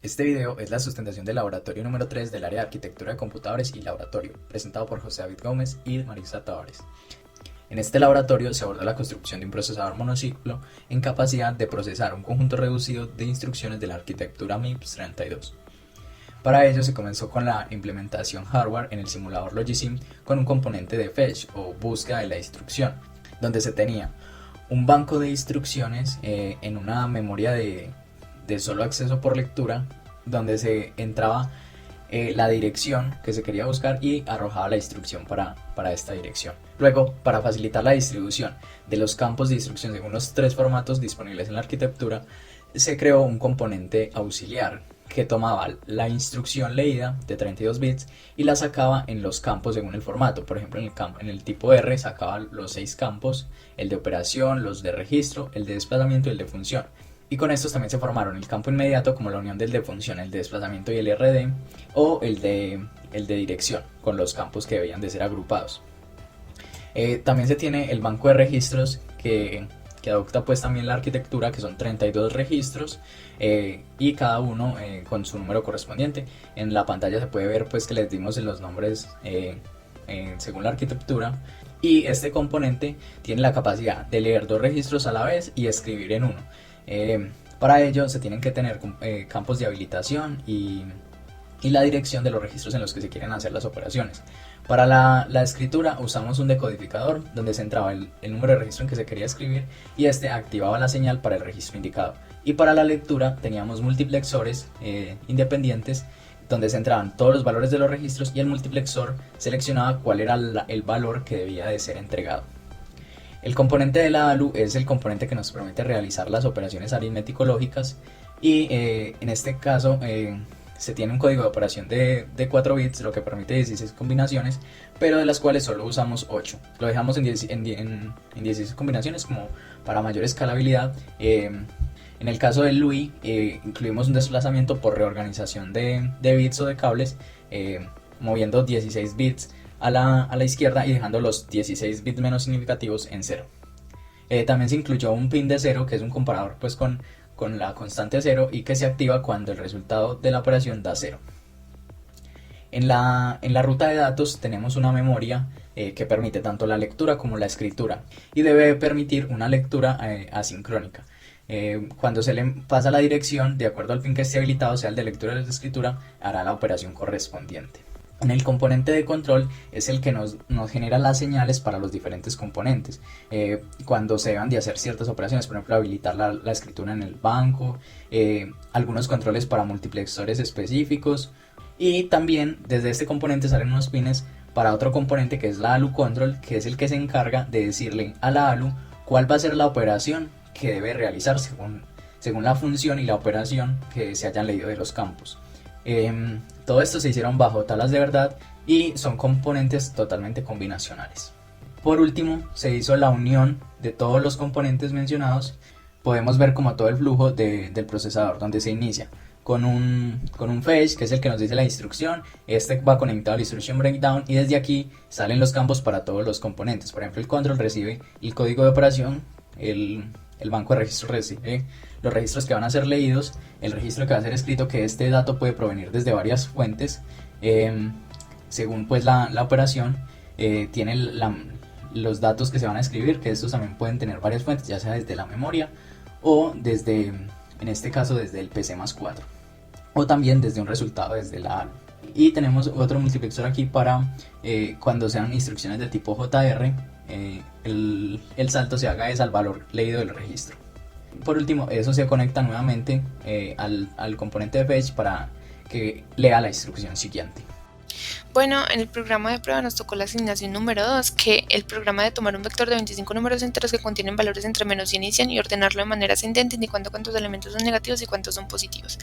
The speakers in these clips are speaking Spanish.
Este video es la sustentación del laboratorio número 3 del área de arquitectura de computadores y laboratorio, presentado por José David Gómez y Marisa Tavares. En este laboratorio se abordó la construcción de un procesador monociclo en capacidad de procesar un conjunto reducido de instrucciones de la arquitectura MIPS 32. Para ello se comenzó con la implementación hardware en el simulador Logisim con un componente de fetch o búsqueda de la instrucción, donde se tenía un banco de instrucciones en una memoria de solo acceso por lectura, donde se entraba la dirección que se quería buscar y arrojaba la instrucción para esta dirección. Luego, para facilitar la distribución de los campos de instrucción según los tres formatos disponibles en la arquitectura, se creó un componente auxiliar que tomaba la instrucción leída de 32 bits y la sacaba en los campos según el formato. Por ejemplo, en el tipo R sacaba los 6 campos, el de operación, los de registro, el de desplazamiento y el de función. Y con estos también se formaron el campo inmediato como la unión del de función, el de desplazamiento y el RD, o el de dirección, con los campos que debían de ser agrupados. También se tiene el banco de registros que adopta pues también la arquitectura, que son 32 registros y cada uno con su número correspondiente. En la pantalla se puede ver pues que les dimos los nombres según la arquitectura. Y este componente tiene la capacidad de leer 2 registros a la vez y escribir en uno. Para ello se tienen que tener campos de habilitación y la dirección de los registros en los que se quieren hacer las operaciones. Para la escritura usamos un decodificador donde se entraba el número de registro en que se quería escribir y este activaba la señal para el registro indicado. Y para la lectura teníamos multiplexores independientes donde se entraban todos los valores de los registros y el multiplexor seleccionaba cuál era el valor que debía de ser entregado. El componente de la ALU es el componente que nos permite realizar las operaciones aritmético-lógicas y en este caso se tiene un código de operación de 4 bits, lo que permite 16 combinaciones, pero de las cuales solo usamos 8. Lo dejamos en 16 combinaciones como para mayor escalabilidad. En el caso del LUI incluimos un desplazamiento por reorganización de bits o de cables, moviendo 16 bits a la izquierda y dejando los 16 bits menos significativos en 0. También se incluyó un pin de 0, que es un comparador pues con la constante 0 y que se activa cuando el resultado de la operación da 0. En la ruta de datos tenemos una memoria que permite tanto la lectura como la escritura y debe permitir una lectura asincrónica. Cuando se le pasa la dirección, de acuerdo al pin que esté habilitado, sea el de lectura o el de escritura, hará la operación correspondiente. En el componente de control es el que nos genera las señales para los diferentes componentes. Cuando se deban de hacer ciertas operaciones, por ejemplo habilitar la escritura en el banco, algunos controles para multiplexores específicos, y también desde este componente salen unos pines para otro componente que es la ALU Control, que es el que se encarga de decirle a la ALU cuál va a ser la operación que debe realizar según la función y la operación que se hayan leído de los campos. Todo esto se hicieron bajo tablas de verdad y son componentes totalmente combinacionales. Por último, se hizo la unión de todos los componentes mencionados. Podemos ver como todo el flujo del procesador, donde se inicia con un fetch, que es el que nos dice la instrucción. Este va conectado a la instruction breakdown y desde aquí salen los campos para todos los componentes. Por ejemplo, el control recibe el código de operación, el banco de registros recibe los registros que van a ser leídos, el registro que va a ser escrito, que este dato puede provenir desde varias fuentes según pues la operación. Tiene los datos que se van a escribir, que estos también pueden tener varias fuentes, ya sea desde la memoria o desde, en este caso, desde el PC+4, o también desde un resultado desde la ALU. Y tenemos otro multiplexor aquí para cuando sean instrucciones de tipo JR, el salto se haga es al valor leído del registro. Por último, eso se conecta nuevamente al componente de fetch para que lea la instrucción siguiente. Bueno, en el programa de prueba nos tocó la asignación número 2, que el programa de tomar un vector de 25 números enteros que contienen valores entre menos y 100 y ordenarlo de manera ascendente, indicando cuántos elementos son negativos y cuántos son positivos.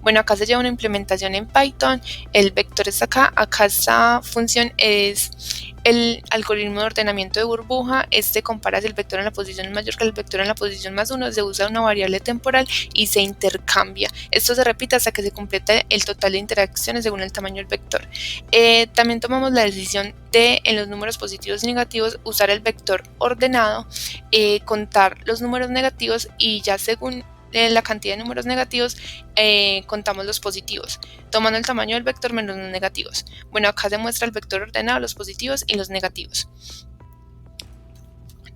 Bueno, acá se lleva una implementación en Python, el vector está acá esta función es el algoritmo de ordenamiento de burbuja. Este compara si el vector en la posición es mayor que el vector en la posición más 1, se usa una variable temporal y se intercambia. Esto se repite hasta que se complete el total de interacciones según el tamaño del vector. También tomamos la decisión de, en los números positivos y negativos, usar el vector ordenado, contar los números negativos y ya según la cantidad de números negativos, contamos los positivos, tomando el tamaño del vector menos los negativos. Bueno, acá se muestra el vector ordenado, los positivos y los negativos.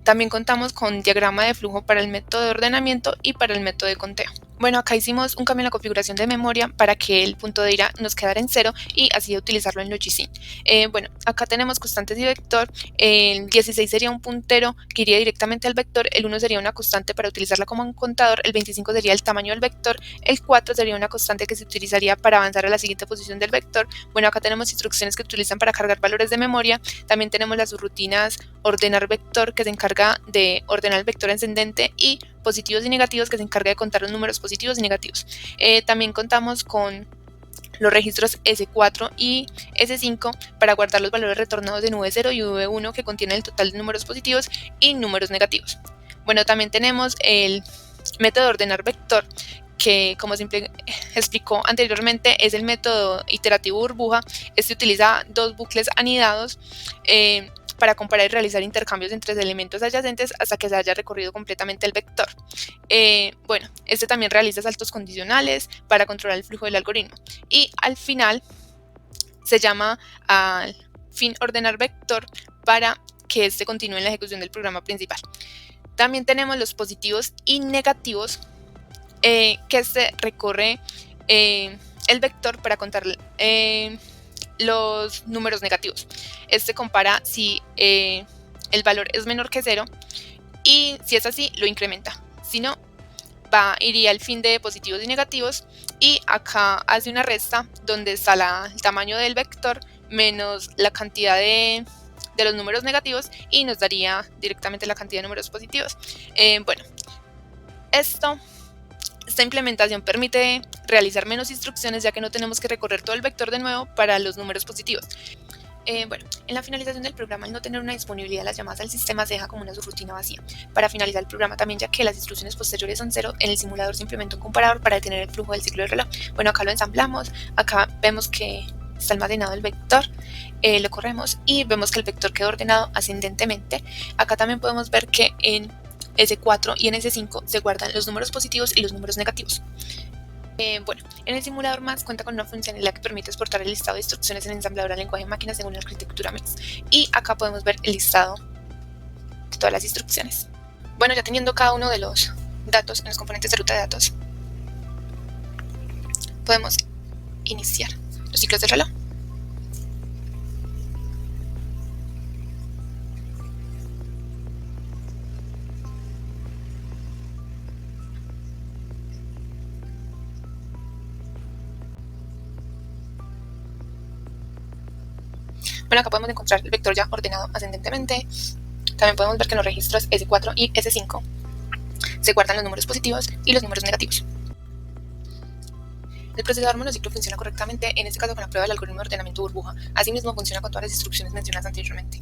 También contamos con diagrama de flujo para el método de ordenamiento y para el método de conteo. Bueno, acá hicimos un cambio en la configuración de memoria para que el punto de ira nos quedara en 0 y así utilizarlo en Logisim. Bueno, acá tenemos constantes y vector. El 16 sería un puntero que iría directamente al vector, el 1 sería una constante para utilizarla como un contador, el 25 sería el tamaño del vector, el 4 sería una constante que se utilizaría para avanzar a la siguiente posición del vector. Bueno, acá tenemos instrucciones que utilizan para cargar valores de memoria. También tenemos las subrutinas ordenar vector, que se encarga de ordenar el vector ascendente, y positivos y negativos, que se encarga de contar los números positivos y negativos. También contamos con los registros S4 y S5 para guardar los valores retornados de nube0 y V1, que contienen el total de números positivos y números negativos. Bueno, también tenemos el método de ordenar vector, que, como se explicó anteriormente, es el método iterativo burbuja. Este utiliza dos bucles anidados para comparar y realizar intercambios entre elementos adyacentes hasta que se haya recorrido completamente el vector. Bueno, este también realiza saltos condicionales para controlar el flujo del algoritmo. Y al final se llama al fin ordenar vector para que este continúe en la ejecución del programa principal. También tenemos los positivos y negativos, que este recorre el vector para contar los números negativos. Este compara si el valor es menor que 0 y si es así lo incrementa, si no iría al fin de positivos y negativos, y acá hace una resta donde está el tamaño del vector menos la cantidad de los números negativos y nos daría directamente la cantidad de números positivos. Bueno, esta implementación permite realizar menos instrucciones, ya que no tenemos que recorrer todo el vector de nuevo para los números positivos. Bueno, en la finalización del programa, al no tener una disponibilidad de las llamadas al sistema, se deja como una subrutina vacía. Para finalizar el programa también, ya que las instrucciones posteriores son 0, en el simulador se implementa un comparador para detener el flujo del ciclo del reloj. Bueno, acá lo ensamblamos, acá vemos que está almacenado el vector, lo corremos y vemos que el vector quedó ordenado ascendentemente. Acá también podemos ver que en S4 y en S5 se guardan los números positivos y los números negativos. Bueno, en el simulador más cuenta con una funcionalidad que permite exportar el listado de instrucciones en ensamblador al lenguaje máquina según la arquitectura MEX. Y acá podemos ver el listado de todas las instrucciones. Bueno, ya teniendo cada uno de los datos en los componentes de ruta de datos, podemos iniciar los ciclos del reloj. Bueno, acá podemos encontrar el vector ya ordenado ascendentemente. También podemos ver que en los registros S4 y S5 se guardan los números positivos y los números negativos. El procesador monociclo funciona correctamente, en este caso con la prueba del algoritmo de ordenamiento burbuja. Asimismo, funciona con todas las instrucciones mencionadas anteriormente.